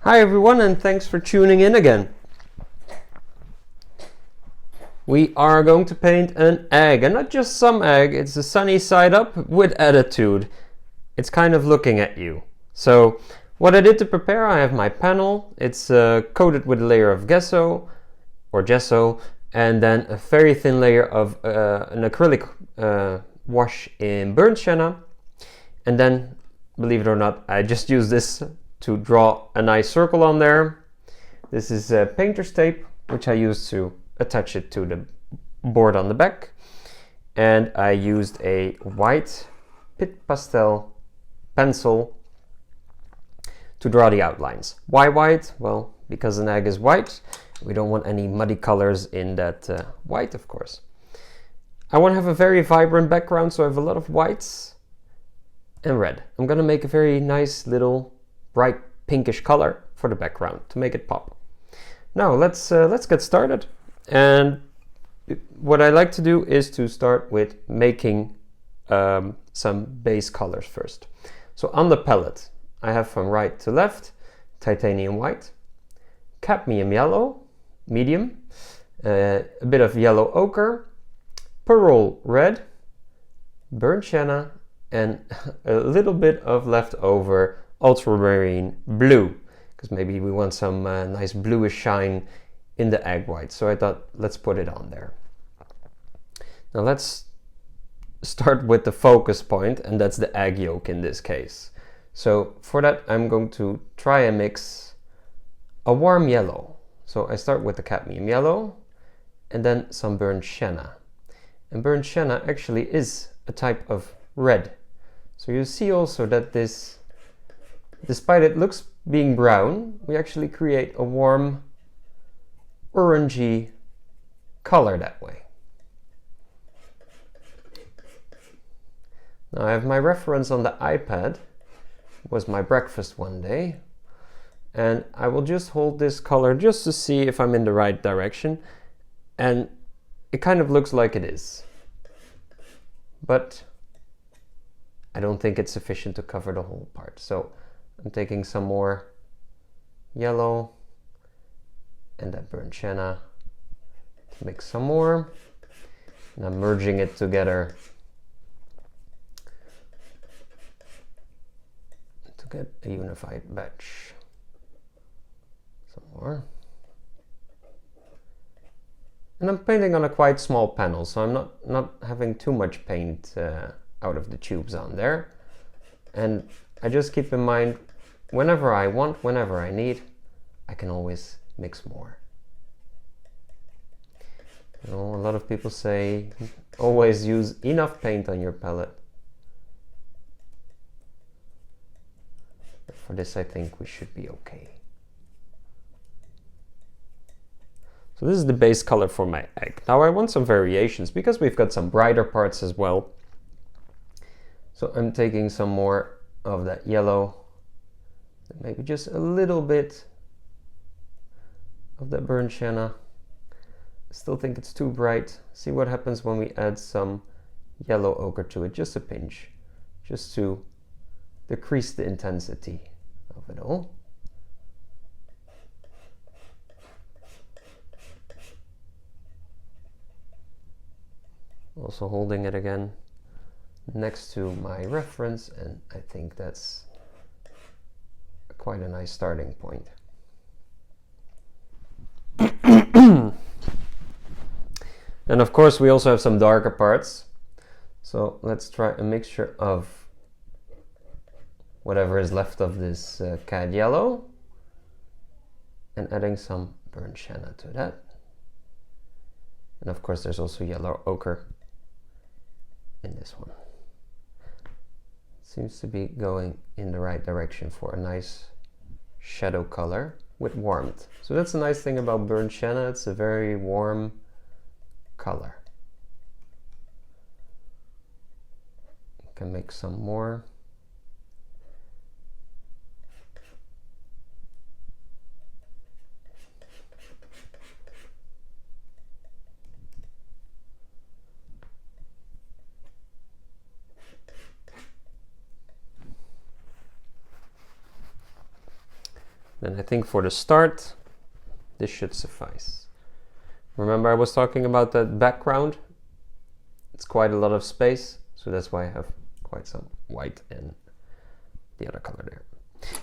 Hi everyone, and thanks for tuning in again. We are going to paint an egg, and not just some egg, it's a sunny side up with attitude. It's kind of looking at you. So what I did to prepare, I have my panel. It's coated with a layer of gesso, and then a very thin layer of an acrylic wash in burnt sienna. And then, believe it or not, I just used this to draw a nice circle on there. This is painter's tape, which I used to attach it to the board on the back. And I used a white pit pastel pencil to draw the outlines. Why white? Well, because an egg is white. We don't want any muddy colors in that white, of course. I want to have a very vibrant background, so I have a lot of whites and red. I'm going to make a very nice little bright pinkish color for the background to make it pop. Now let's get started. And what I like to do is to start with making some base colors first. So on the palette, I have from right to left titanium white, cadmium yellow, medium, a bit of yellow ochre, pearl red, burnt sienna, and a little bit of leftover ultramarine blue, because maybe we want some nice bluish shine in the egg white. So I thought, let's put it on there. Now let's start with the focus point, and that's the egg yolk in this case. So for that, I'm going to try and mix a warm yellow. So I start with the cadmium yellow and then some burnt sienna. And burnt sienna actually is a type of red. So you see also that this, despite it looks being brown, we actually create a warm orangey color that way. Now I have my reference on the iPad. It was my breakfast one day. And I will just hold this color just to see if I'm in the right direction. And it kind of looks like it is. But I don't think it's sufficient to cover the whole part. So I'm taking some more yellow and that burnt sienna to mix some more. And I'm merging it together to get a unified batch. Some more. And I'm painting on a quite small panel, so I'm not having too much paint out of the tubes on there. And I just keep in mind, whenever I want, whenever I need, I can always mix more. You know, a lot of people say, always use enough paint on your palette. But for this, I think we should be okay. So this is the base color for my egg. Now I want some variations because we've got some brighter parts as well. So I'm taking some more of that yellow, maybe just a little bit of that burnt sienna. I still think it's too bright. See what happens when we add some yellow ochre to it, just a pinch, just to decrease the intensity of it all. Also holding it again next to my reference, and I think that's quite a nice starting point. And of course we also have some darker parts, so let's try a mixture of whatever is left of this cad yellow and adding some burnt sienna to that. And of course there's also yellow ochre in this one. Seems to be going in the right direction for a nice shadow color with warmth. So that's a nice thing about burnt sienna, it's a very warm color. You can make some more. Then I think for the start, this should suffice. Remember I was talking about that background? It's quite a lot of space, so that's why I have quite some white and the other color there.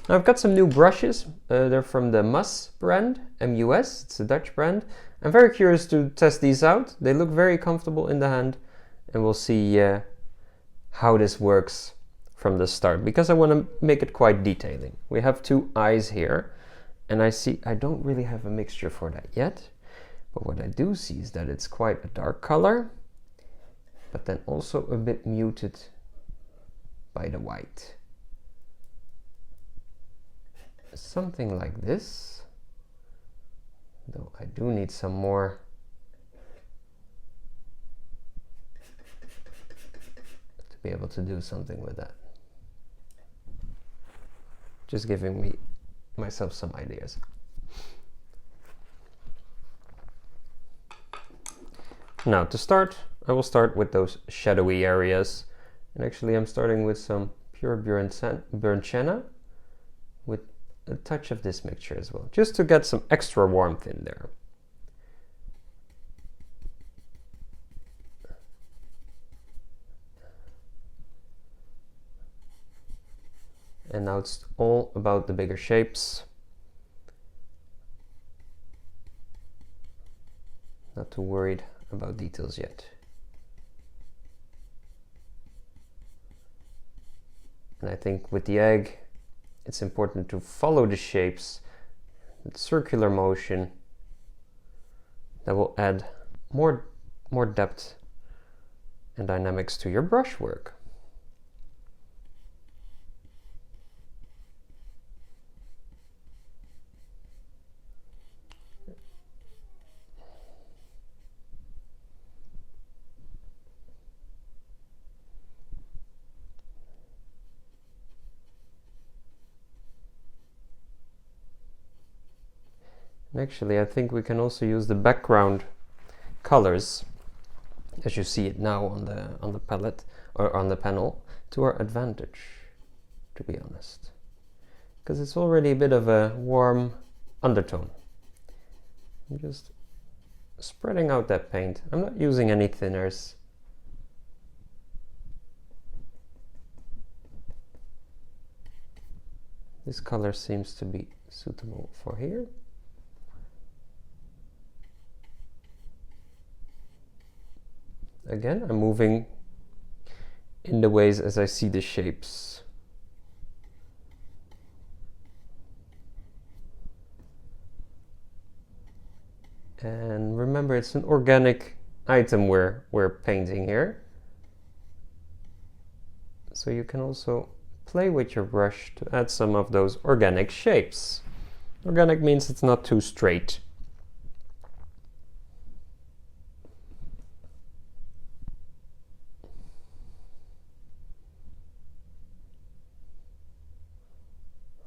Now I've got some new brushes. They're from the Mus brand, M-U-S, it's a Dutch brand. I'm very curious to test these out. They look very comfortable in the hand, and we'll see how this works from the start, because I want to make it quite detailing. We have two eyes here, and I don't really have a mixture for that yet, but what I do see is that it's quite a dark color, but then also a bit muted by the white. Something like this, though I do need some more to be able to do something with that. Just giving myself some ideas. Now to start, I will start with those shadowy areas, and actually I'm starting with some pure burnt sienna with a touch of this mixture as well, just to get some extra warmth in there. And now it's all about the bigger shapes. Not too worried about details yet. And I think with the egg, it's important to follow the shapes, the circular motion that will add more depth and dynamics to your brushwork. And actually, I think we can also use the background colors, as you see it now on the palette or on the panel, to our advantage, to be honest, because it's already a bit of a warm undertone. I'm just spreading out that paint. I'm not using any thinners. This color seems to be suitable for here. Again, I'm moving in the ways as I see the shapes. And remember, it's an organic item we're painting here. So you can also play with your brush to add some of those organic shapes. Organic means it's not too straight.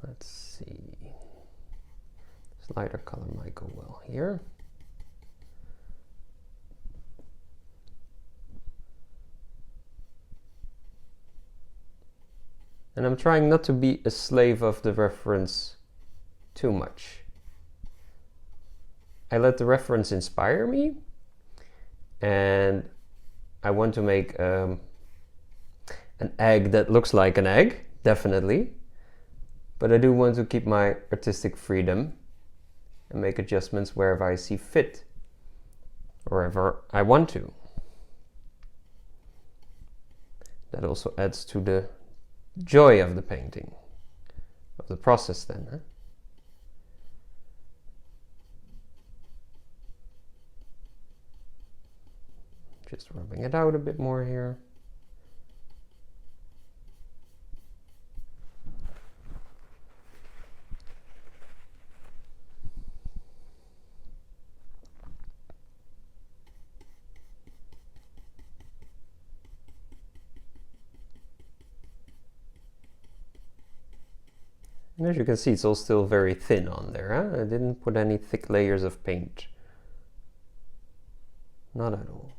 Let's see. This lighter color might go well here. And I'm trying not to be a slave of the reference too much. I let the reference inspire me, and I want to make an egg that looks like an egg, definitely. But I do want to keep my artistic freedom and make adjustments wherever I see fit, wherever I want to. That also adds to the joy of the painting, of the process then. Huh? Just rubbing it out a bit more here. And as you can see, it's all still very thin on there. Huh? I didn't put any thick layers of paint. Not at all.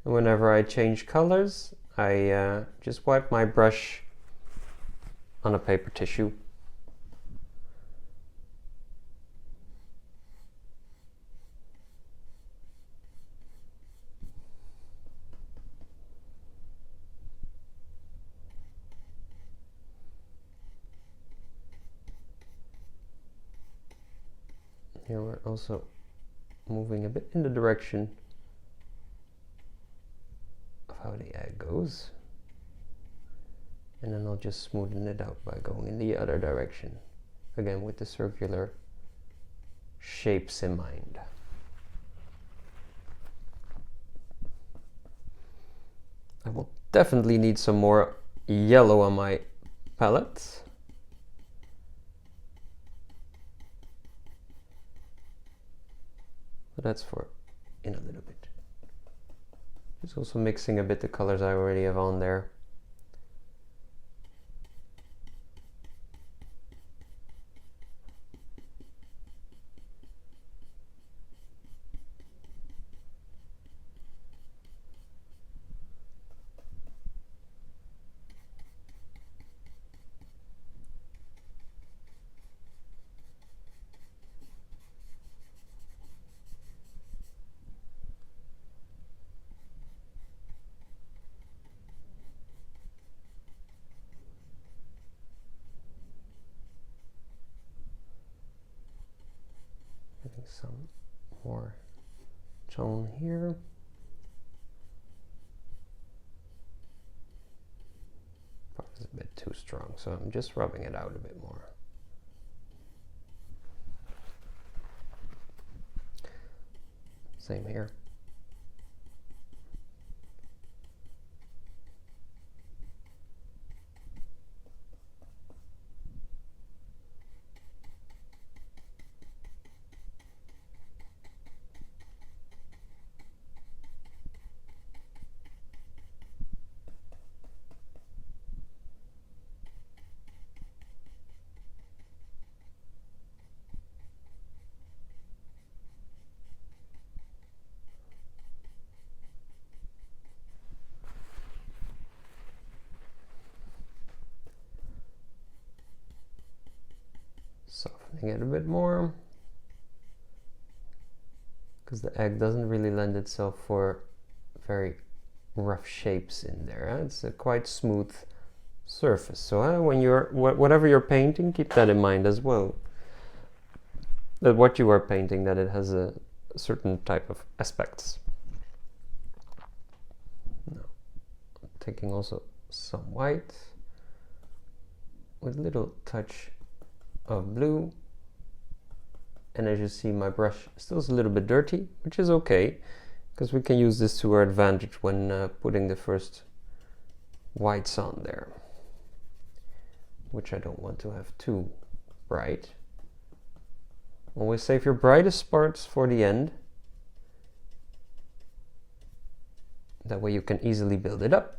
And whenever I change colors, I just wipe my brush on a paper tissue. Here we're also moving a bit in the direction of how the egg goes. And then I'll just smoothen it out by going in the other direction. Again, with the circular shapes in mind. I will definitely need some more yellow on my palette. But that's for in a little bit. Just also mixing a bit the colors I already have on there. Some more tone here. Probably a bit too strong, so I'm just rubbing it out a bit more. Same here. Softening it a bit more, because the egg doesn't really lend itself for very rough shapes in there. It's a quite smooth surface. So when whatever you're painting, keep that in mind as well. That what you are painting, that it has a certain type of aspects. Now, I'm taking also some white with a little touch of blue, and as you see, my brush still is a little bit dirty, which is okay, because we can use this to our advantage when putting the first whites on there, which I don't want to have too bright. Always save your brightest parts for the end, that way you can easily build it up.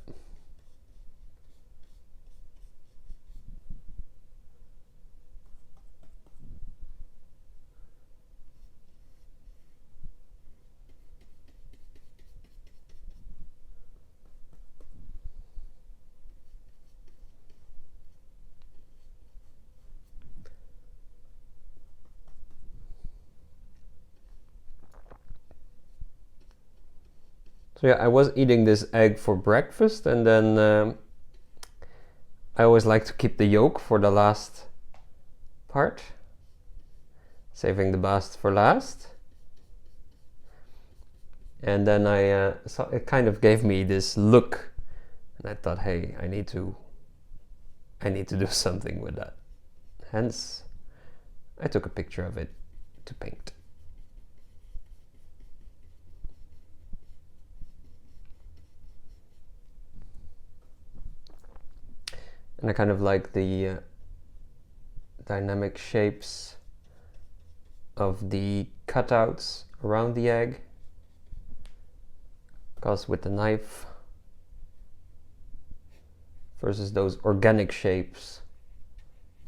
So yeah, I was eating this egg for breakfast, and then I always like to keep the yolk for the last part, saving the best for last. And then I saw it kind of gave me this look, and I thought, hey, I need to do something with that. Hence, I took a picture of it to paint. And I kind of like the dynamic shapes of the cutouts around the egg, because with the knife versus those organic shapes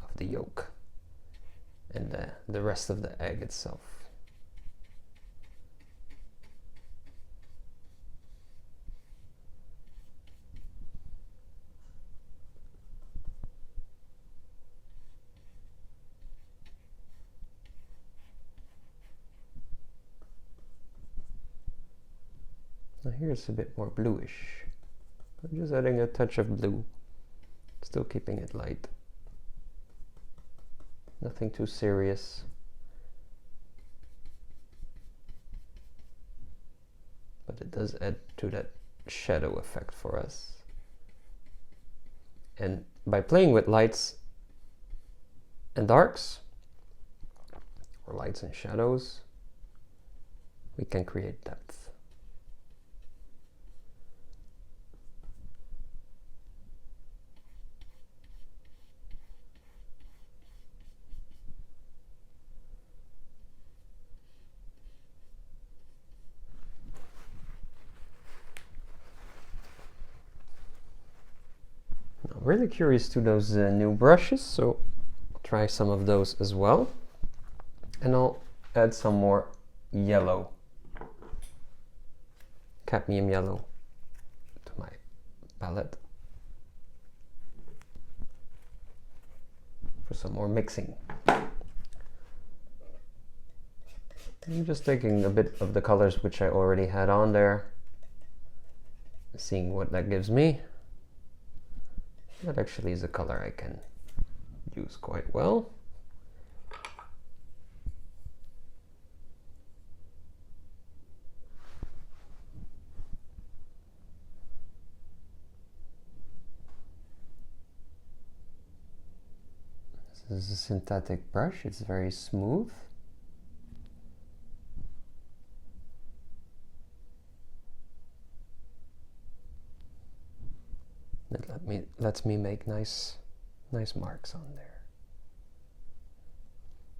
of the yolk and the rest of the egg itself. Now here it's a bit more bluish. I'm just adding a touch of blue, still keeping it light. Nothing too serious. But it does add to that shadow effect for us. And by playing with lights and darks, or lights and shadows, we can create depth. I'm really curious to those new brushes, so I'll try some of those as well. And I'll add some more yellow, cadmium yellow, to my palette for some more mixing. I'm just taking a bit of the colors which I already had on there, seeing what that gives me. That actually is a color I can use quite well. This is a synthetic brush, it's very smooth. It lets me make nice marks on there.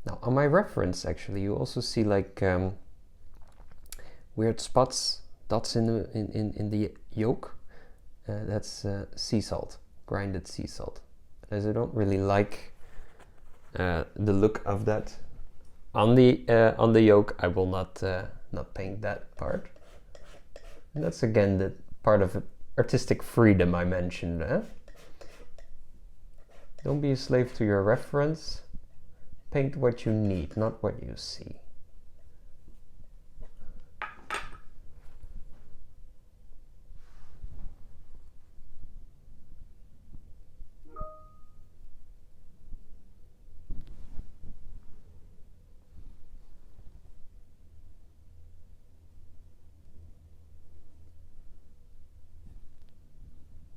Now on my reference, actually, you also see like weird spots, dots in the yolk. That's sea salt, grinded sea salt. As I don't really like the look of that on the yolk, I will not paint that part. And that's again the part of artistic freedom I mentioned. Don't be a slave to your reference. Paint what you need, not what you see.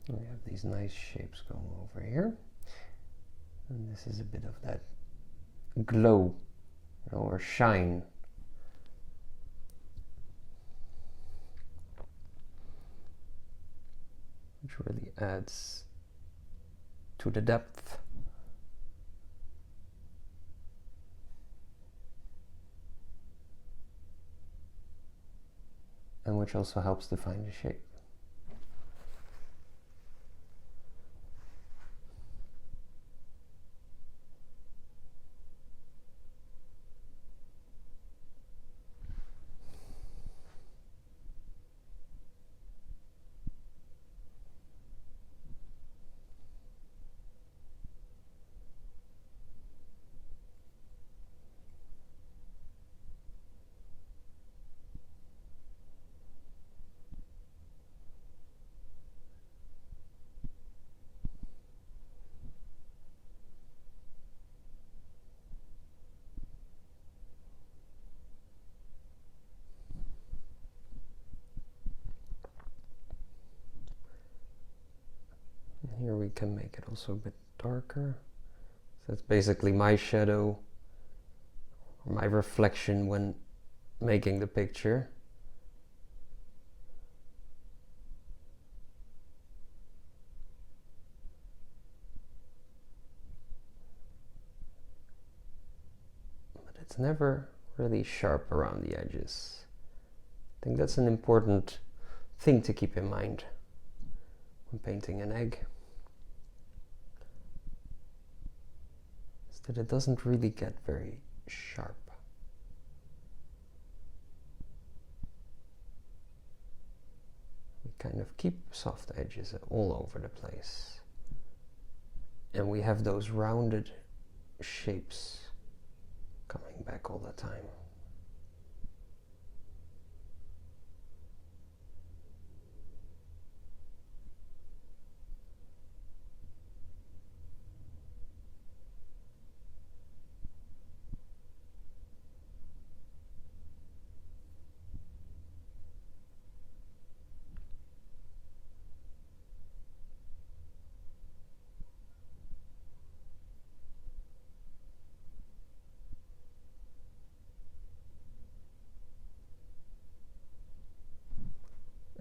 We have these nice shapes going over here, and this is a bit of that glow, or shine. Which really adds to the depth. And which also helps define the shape. Here we can make it also a bit darker. So that's basically my shadow, or my reflection when making the picture. But it's never really sharp around the edges. I think that's an important thing to keep in mind when painting an egg. That it doesn't really get very sharp. We kind of keep soft edges all over the place. And we have those rounded shapes coming back all the time.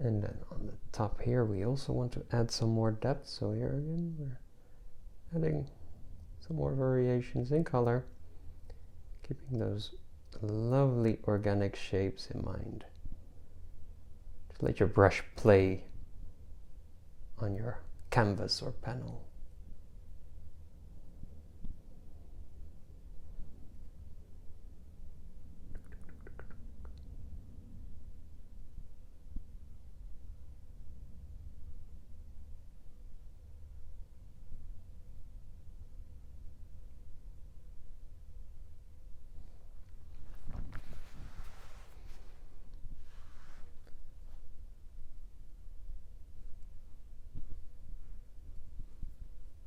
And then on the top here we also want to add some more depth, so here again we're adding some more variations in color, keeping those lovely organic shapes in mind. Just let your brush play on your canvas or panel.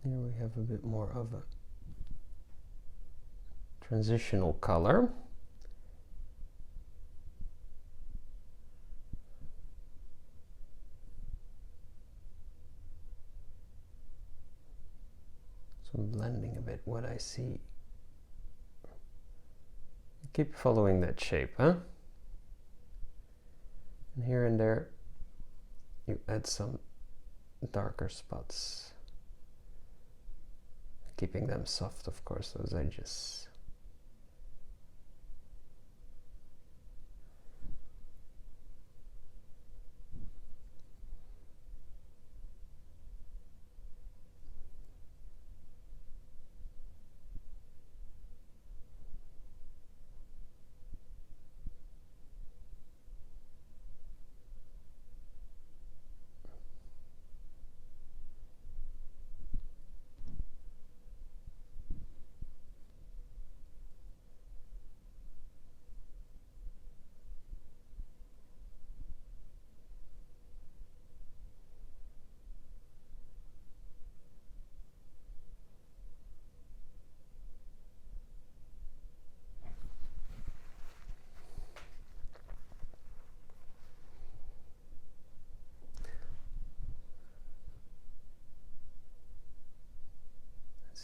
Here we have a bit more of a transitional color. So I'm blending a bit what I see. Keep following that shape, huh? And here and there you add some darker spots, keeping them soft, of course, those edges.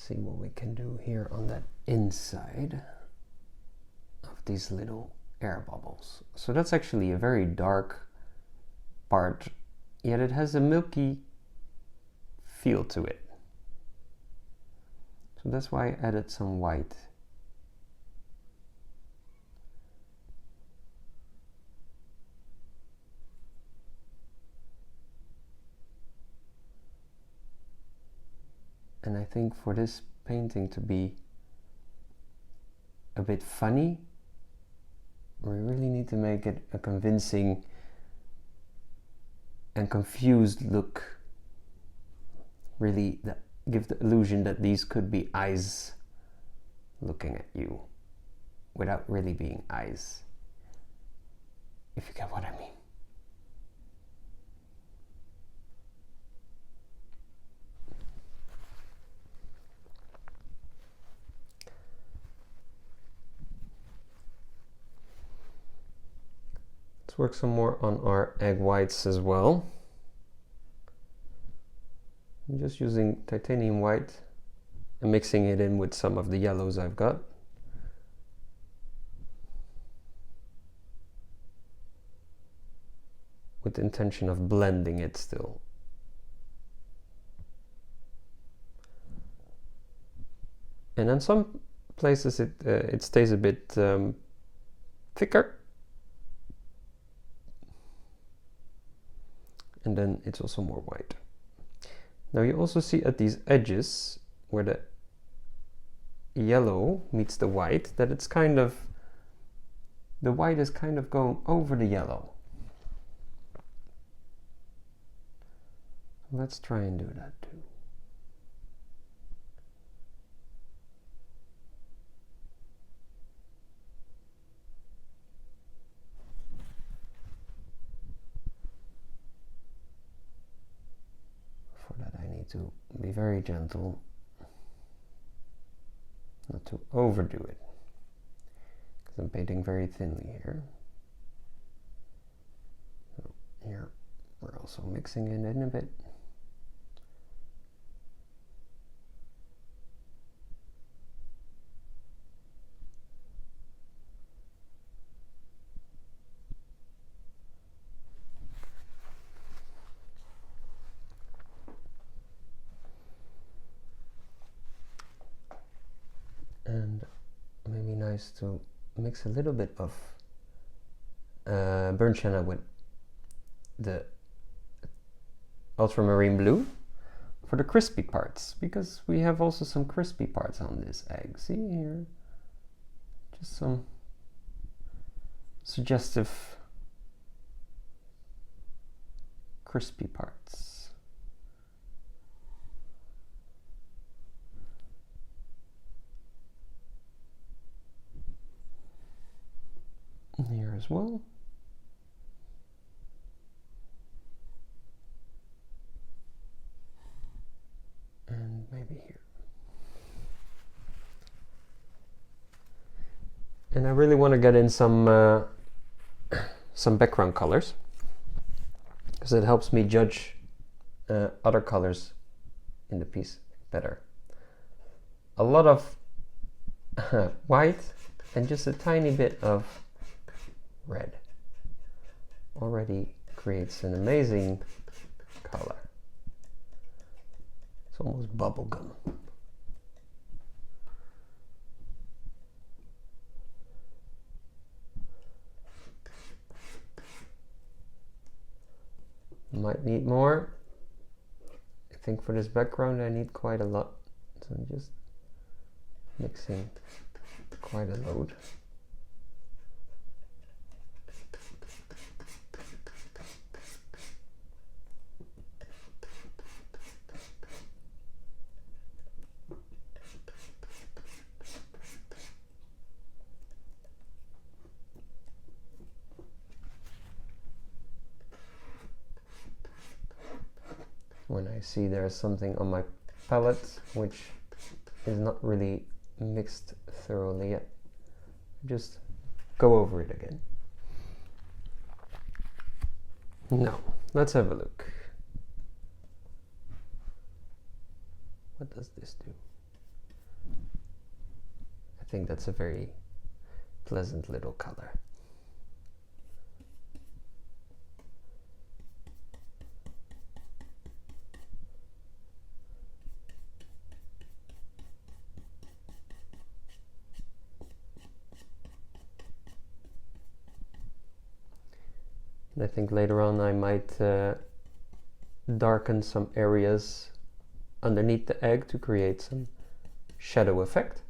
See what we can do here on that inside of these little air bubbles. So that's actually a very dark part, yet it has a milky feel to it. So that's why I added some white. And I think for this painting to be a bit funny, we really need to make it a convincing and confused look. Really give the illusion that these could be eyes looking at you without really being eyes, if you get what I mean. Let's work some more on our egg whites as well. I'm just using titanium white and mixing it in with some of the yellows I've got. With the intention of blending it still. And in some places it stays a bit thicker. And then it's also more white. Now you also see at these edges where the yellow meets the white that it's kind of, the white is kind of going over the yellow. Let's try and do that too. For that I need to be very gentle, not to overdo it, because I'm painting very thinly here. So here we're also mixing it in a bit. nice to mix a little bit of burnt sienna with the ultramarine blue for the crispy parts, because we have also some crispy parts on this egg. See here? Just some suggestive crispy parts. Here as well. And maybe here. And I really want to get in some background colors, because it helps me judge other colors in the piece better. A lot of white and just a tiny bit of red already creates an amazing color. It's almost bubble gum. Might need more. I think for this background I need quite a lot, so I'm just mixing quite a load. When I see there's something on my palette which is not really mixed thoroughly yet, just go over it again. Now, let's have a look. What does this do? I think that's a very pleasant little color. And I think later on I might darken some areas underneath the egg to create some shadow effect.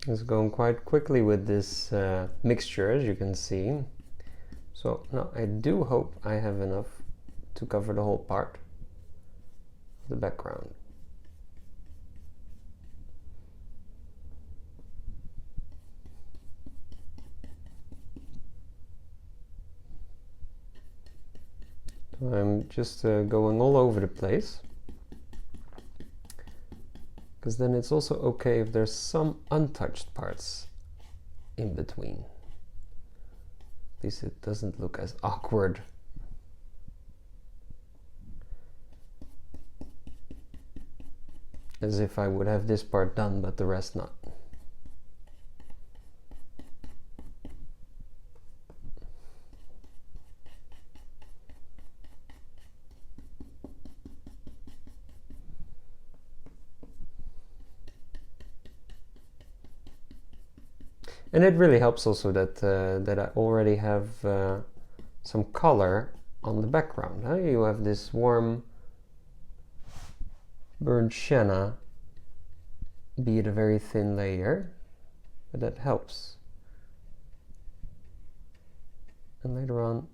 It's going quite quickly with this mixture, as you can see. So now I do hope I have enough to cover the whole part of the background. So I'm just going all over the place, because then it's also okay if there's some untouched parts in between. At least it doesn't look as awkward. As if I would have this part done but the rest not. And it really helps also that that I already have some color on the background. You have this warm burnt sienna, be it a very thin layer, but that helps. And later on,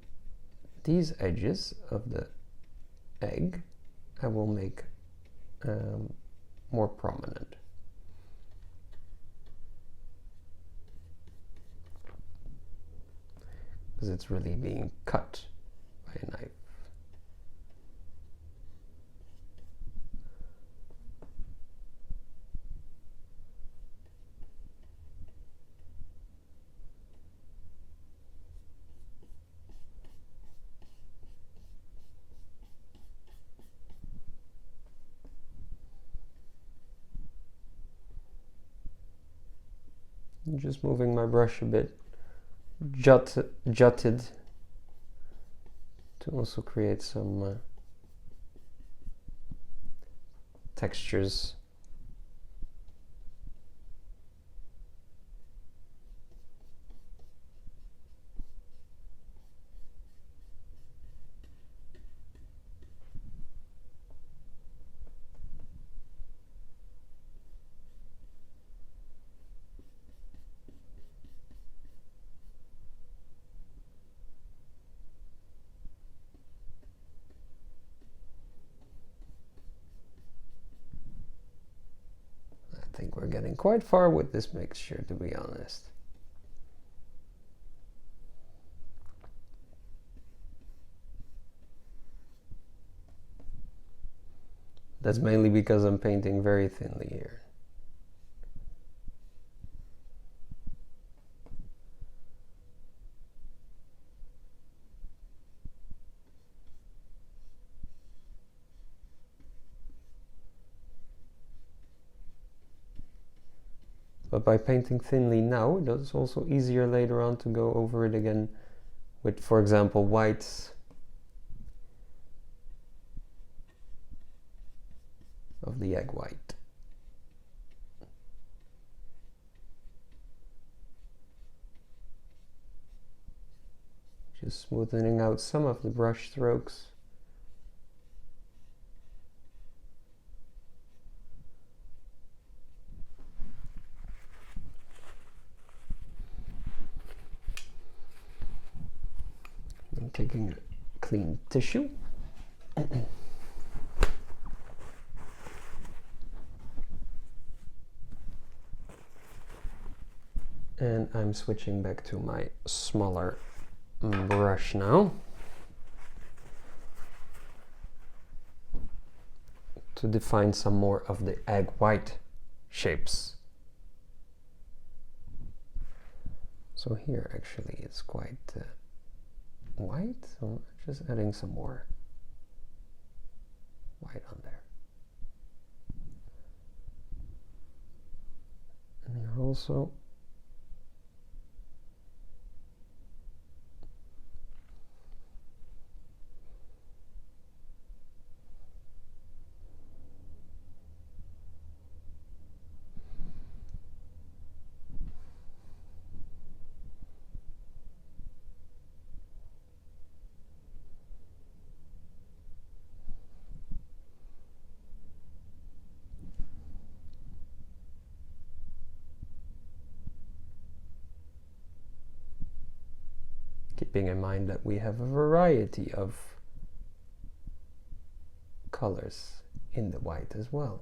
these edges of the egg I will make more prominent. Because it's really being cut by a knife. Just moving my brush a bit, jutted to also create some textures. I think we're getting quite far with this mixture, to be honest. That's mainly because I'm painting very thinly here. But by painting thinly now, it's also easier later on to go over it again with, for example, whites of the egg white. Just smoothing out some of the brush strokes. I'm taking a clean tissue. And I'm switching back to my smaller brush now to define some more of the egg white shapes. So here actually it's quite white, so just adding some more white on there. And here also keeping in mind that we have a variety of colors in the white as well.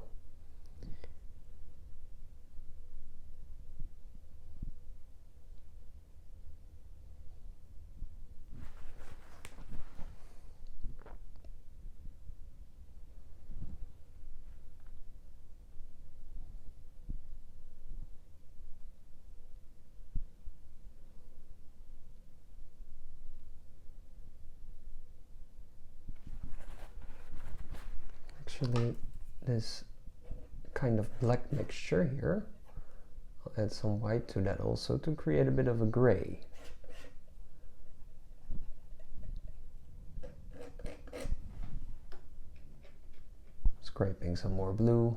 Actually, this kind of black mixture here, I'll add some white to that also to create a bit of a gray. Scraping some more blue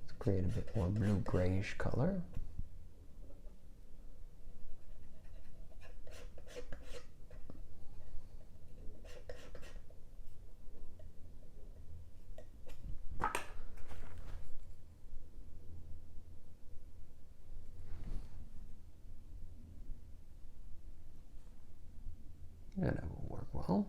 to create a bit more blue grayish color. well.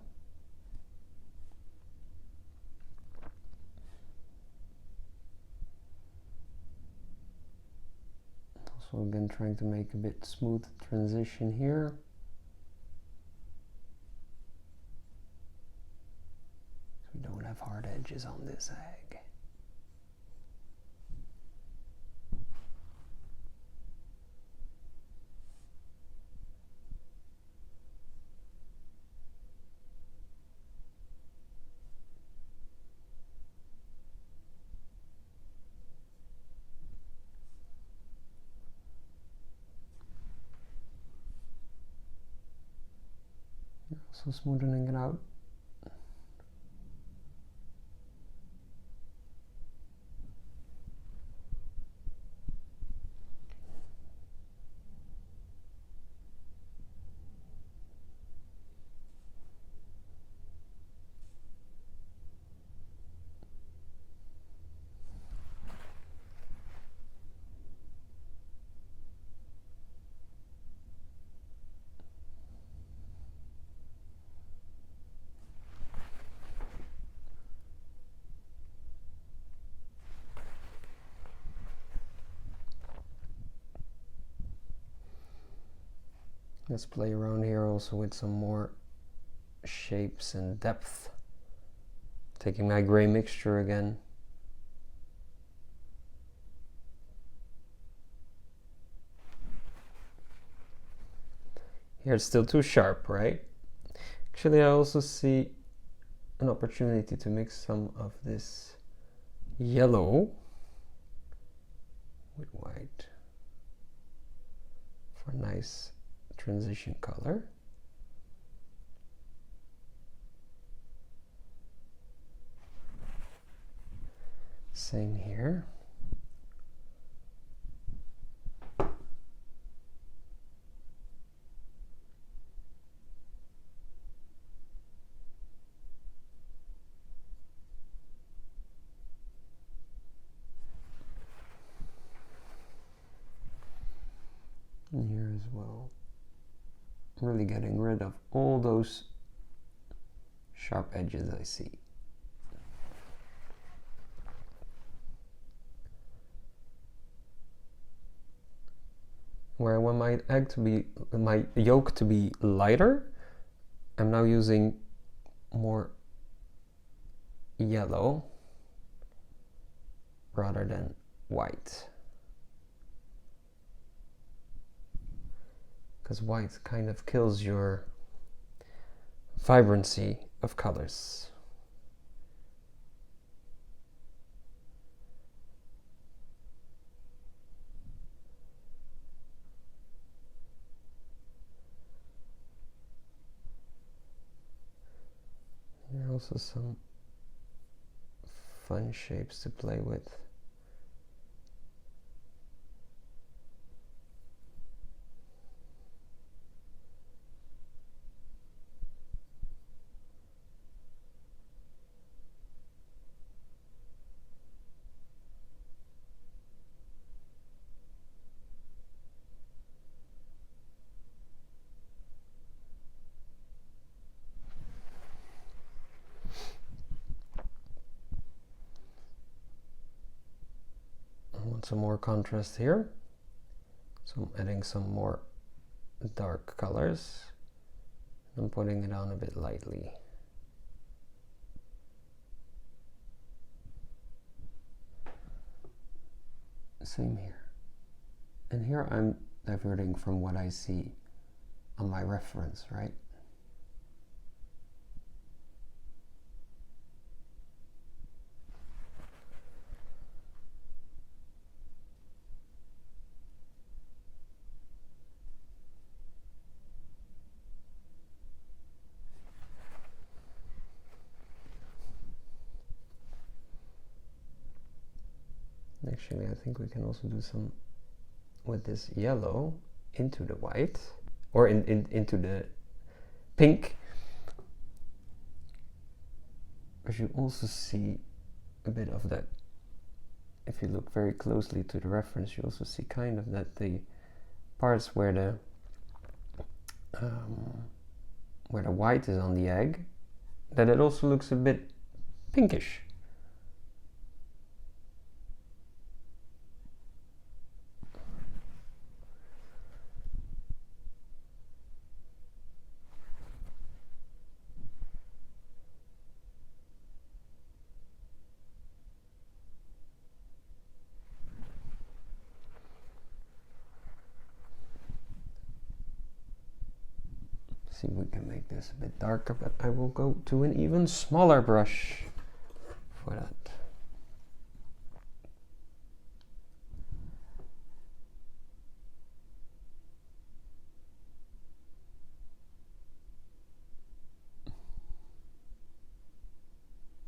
Also again trying to make a bit smooth transition here. So we don't have hard edges on this egg. Also smoothing it out. Let's play around here also with some more shapes and depth. Taking my gray mixture again. Here it's still too sharp, right? Actually, I also see an opportunity to mix some of this yellow with white for a nice transition color. Same here. And here as well. Really getting rid of all those sharp edges I see. Where I want my yolk to be lighter, I'm now using more yellow rather than white. Because white kind of kills your vibrancy of colors. There are also some fun shapes to play with. Some more contrast here, so I'm adding some more dark colors and putting it on a bit lightly. Same here, and here I'm diverting from what I see on my reference, right? Actually, I think we can also do some with this yellow into the white, or into the pink. But you also see a bit of that. If you look very closely to the reference, you also see kind of that the parts where the where the white is on the egg, that it also looks a bit pinkish. See if we can make this a bit darker, but I will go to an even smaller brush for that.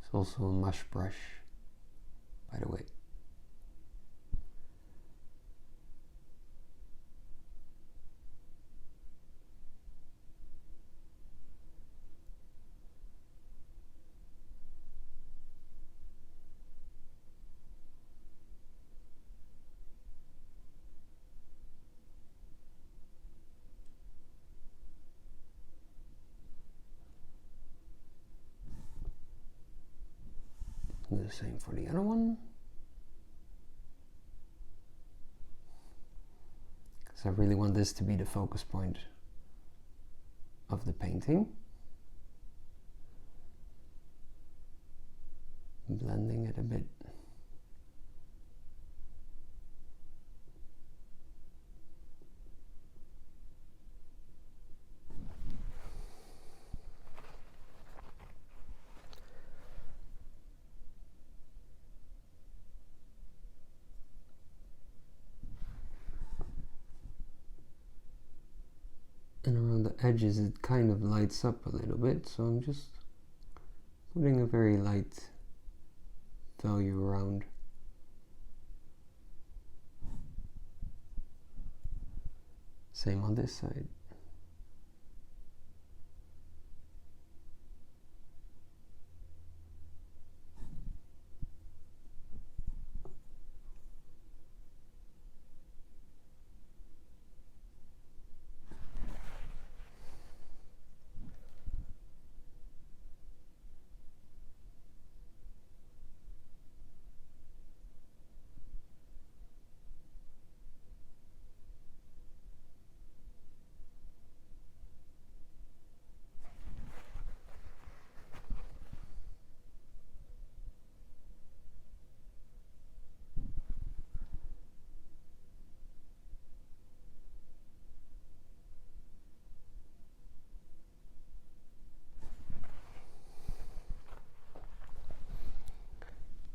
It's also a mush brush, by the way. Do the same for the other one. Because I really want this to be the focus point of the painting. Blending it a bit. And around the edges it kind of lights up a little bit, so I'm just putting a very light value around. Same on this side.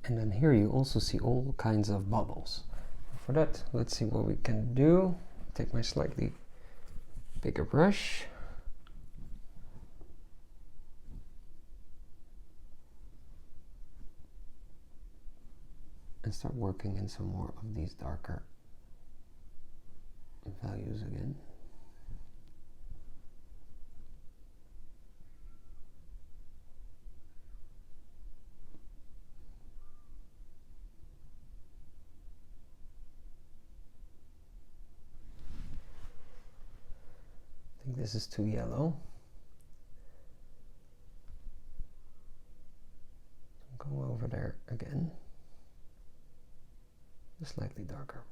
And then here you also see all kinds of bubbles. For that, let's see what we can do. Take my slightly bigger brush. And start working in some more of these darker values again. I think this is too yellow. Go over there again. Just slightly darker.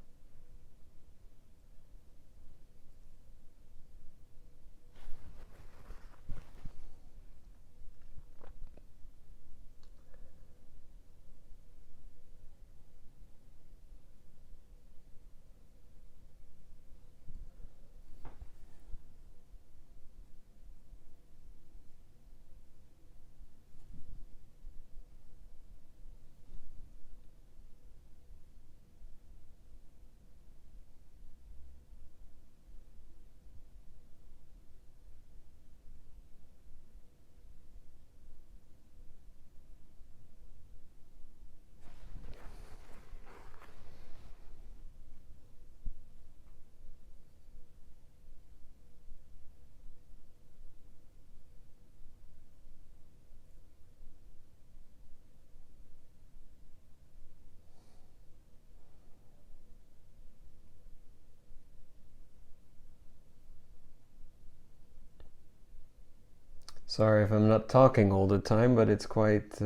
Sorry if I'm not talking all the time, but it's quite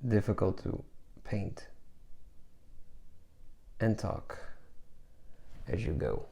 difficult to paint and talk as you go.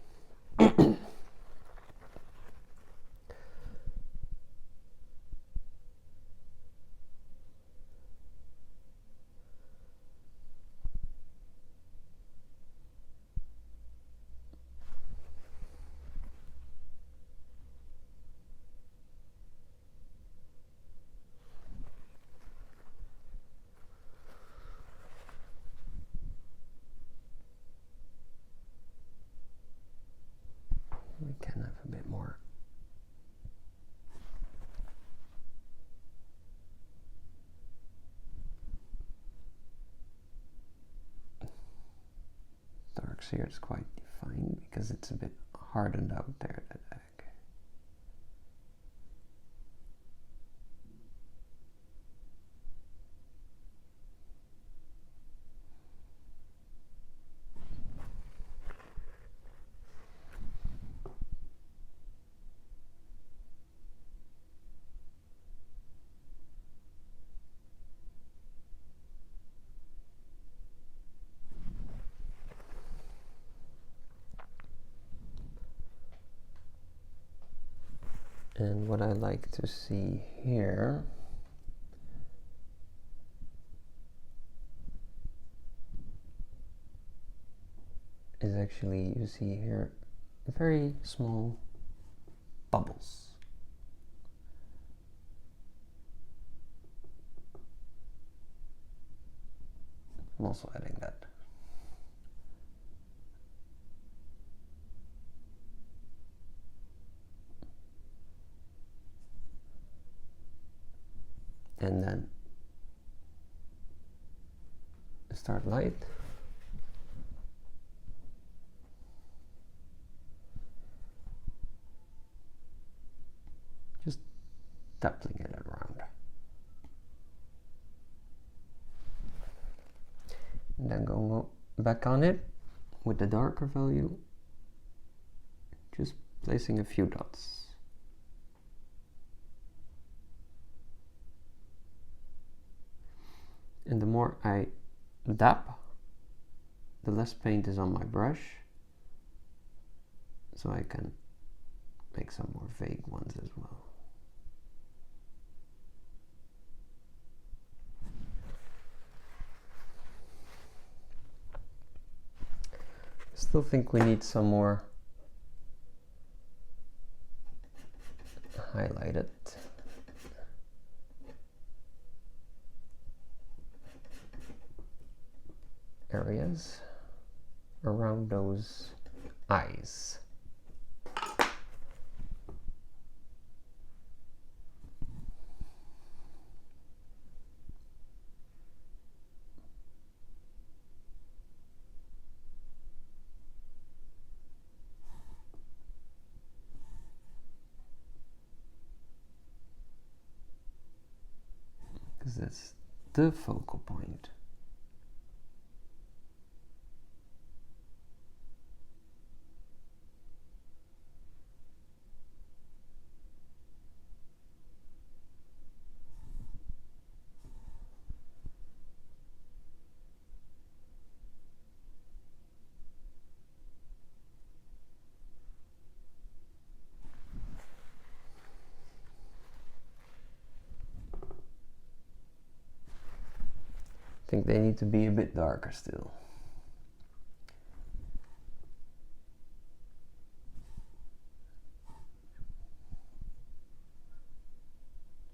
We can have a bit more. Darks here is quite defined because it's a bit hardened out there, that egg. And what I like to see here is actually, you see here, very small bubbles. I'm also adding that. And then start light. Just dappling it around. And then go back on it with the darker value, just placing a few dots. And the more I dab, the less paint is on my brush, so I can make some more vague ones as well. I still think we need some more highlighted areas around those eyes. Because that's the focal point. I think they need to be a bit darker still.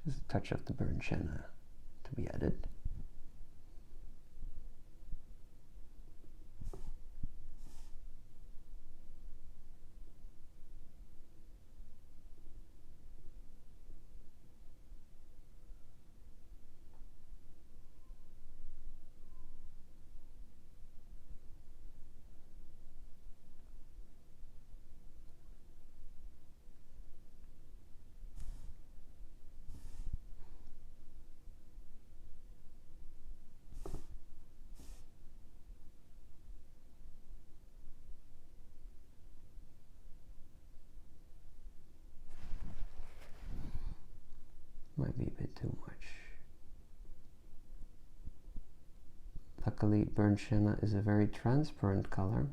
Just a touch of the burnt sienna to be added. Might be a bit too much. Luckily, burnt sienna is a very transparent color.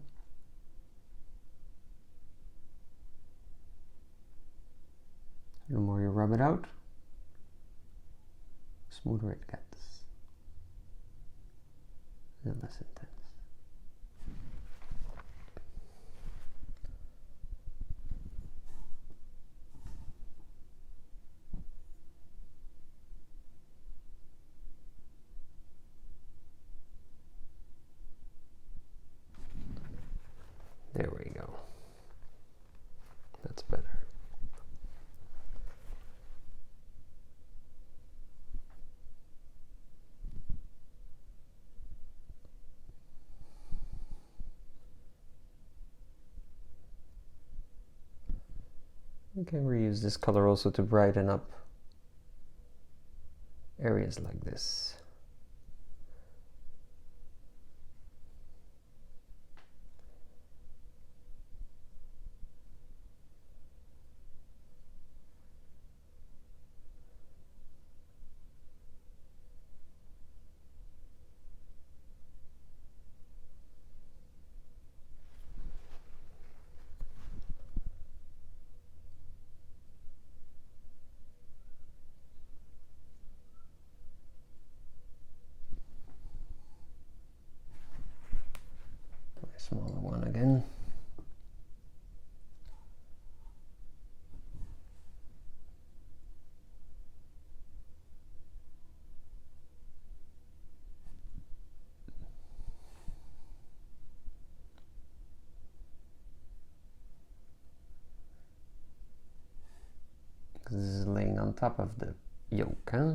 The more you rub it out, the smoother it gets. And less intense. There we go. That's better. You can reuse this color also to brighten up areas like this. Smaller one again. This is laying on top of the yolk, huh?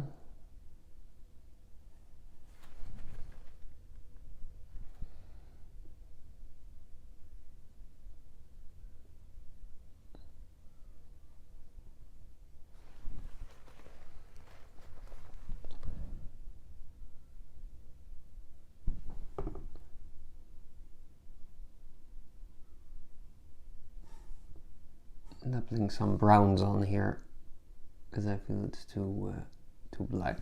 End up putting some browns on here because I feel it's too black.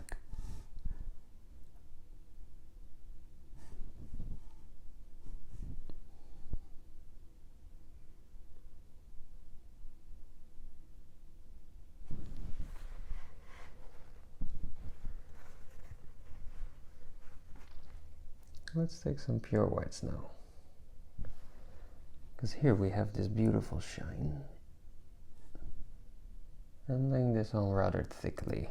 Let's take some pure whites now, because here we have this beautiful shine. I'm laying this on rather thickly.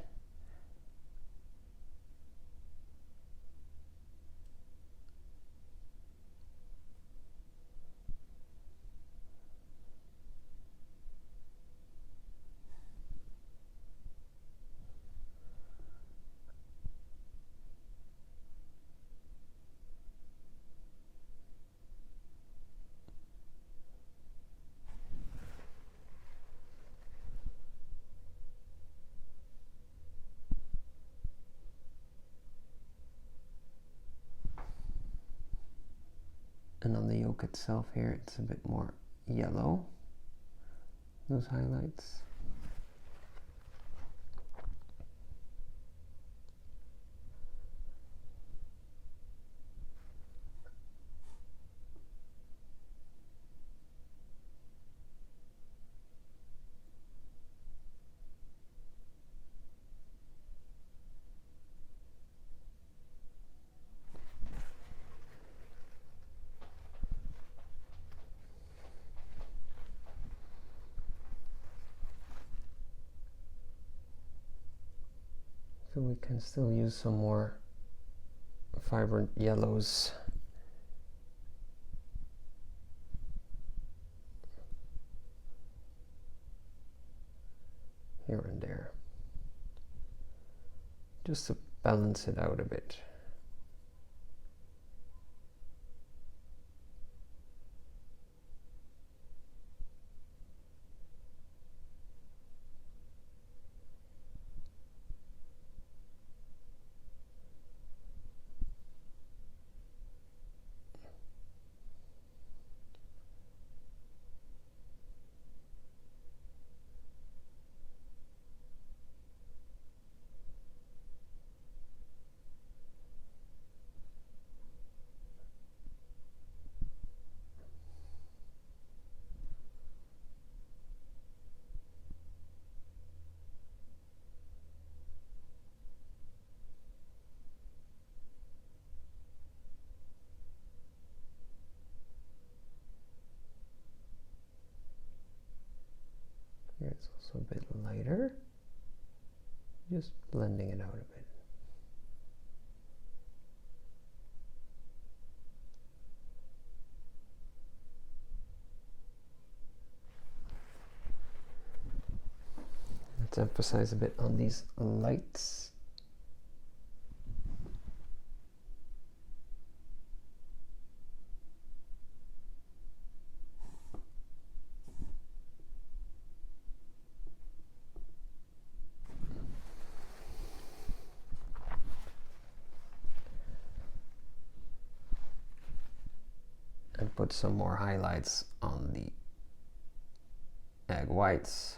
And on the yolk itself here, it's a bit more yellow, those highlights. So we can still use some more vibrant yellows. Here and there, just to balance it out a bit. it's also a bit lighter. Just blending it out a bit. Let's emphasize a bit on these lights. And put some more highlights on the egg whites.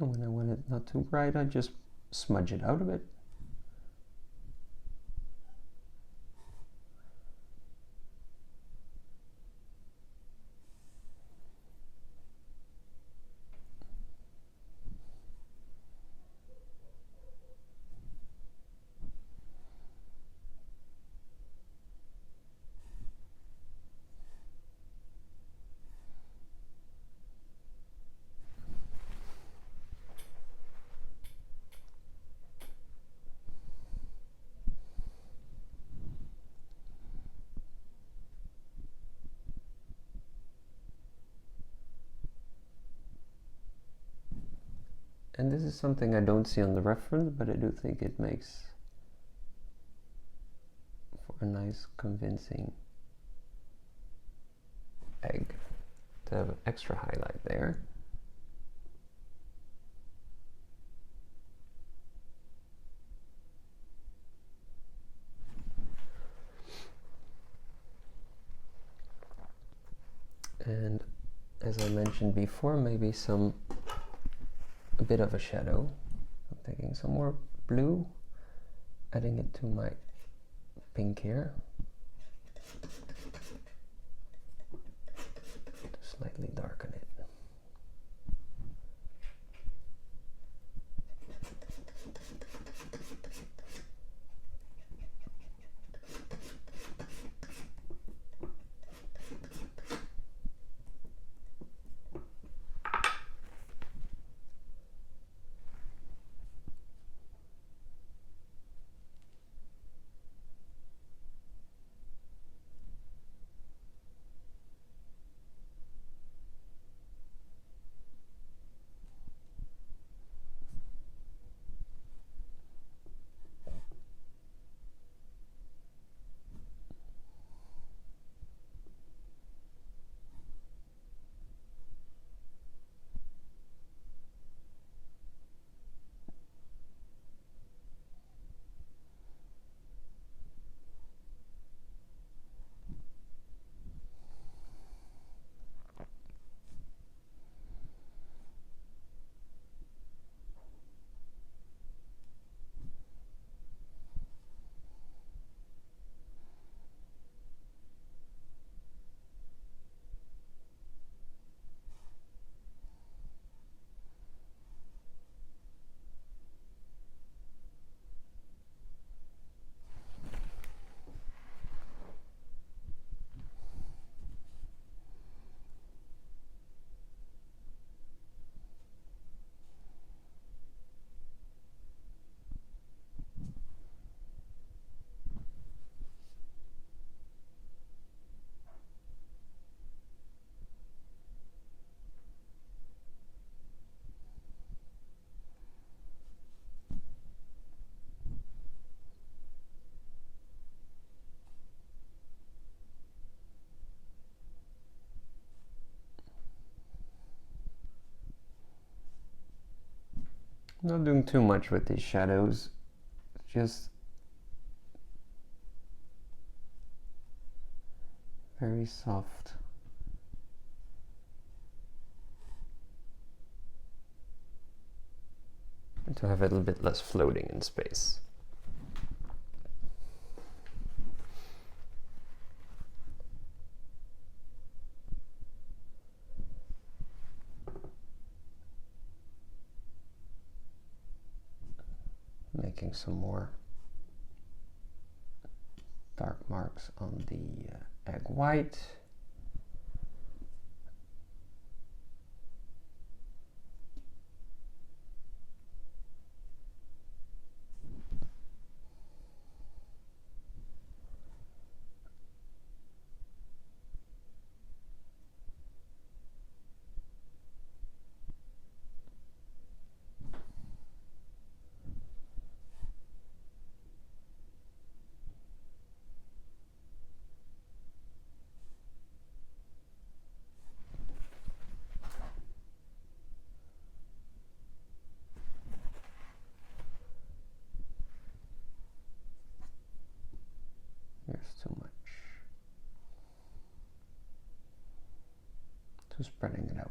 And when I want it not too bright, I just smudge it out a bit. And this is something I don't see on the reference, but I do think it makes for a nice convincing egg to have an extra highlight there. And as I mentioned before, maybe a bit of a shadow. I'm taking some more blue, adding it to my pink here to slightly darken it. I'm not doing too much with these shadows. just very soft. And to have it a little bit less floating in space. Making some more dark marks on the egg white. There's too much. Too spreading it out.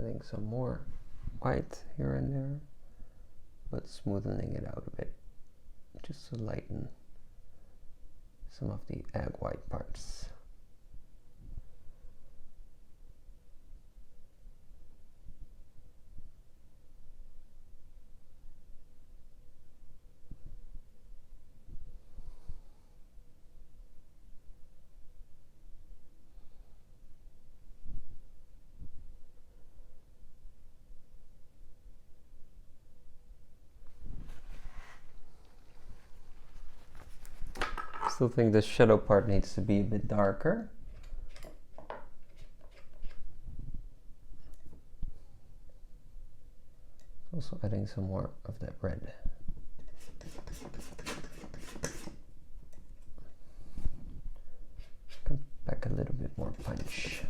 Adding some more white here and there, but smoothing it out a bit, just to lighten some of the egg white parts. Still think the shadow part needs to be a bit darker. Also adding some more of that red. Come back a little bit more punch.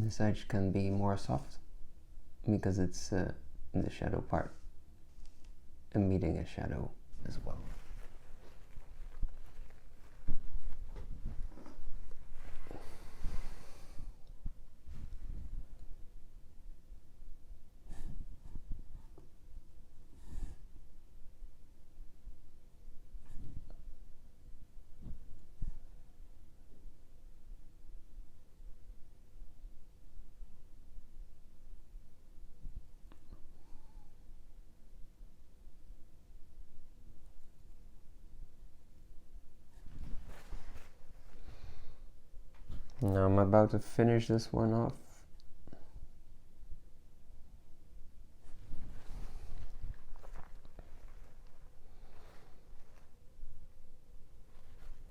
This edge can be more soft because it's in the shadow part, emitting a shadow as well. Now I'm about to finish this one off.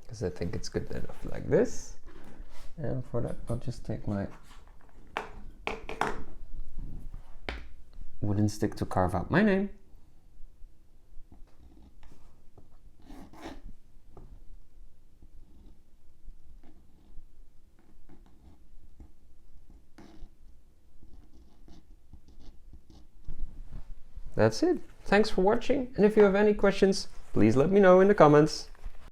Because I think it's good enough like this. And for that I'll just take my wooden stick to carve out my name. That's it. Thanks for watching, and if you have any questions, please let me know in the comments.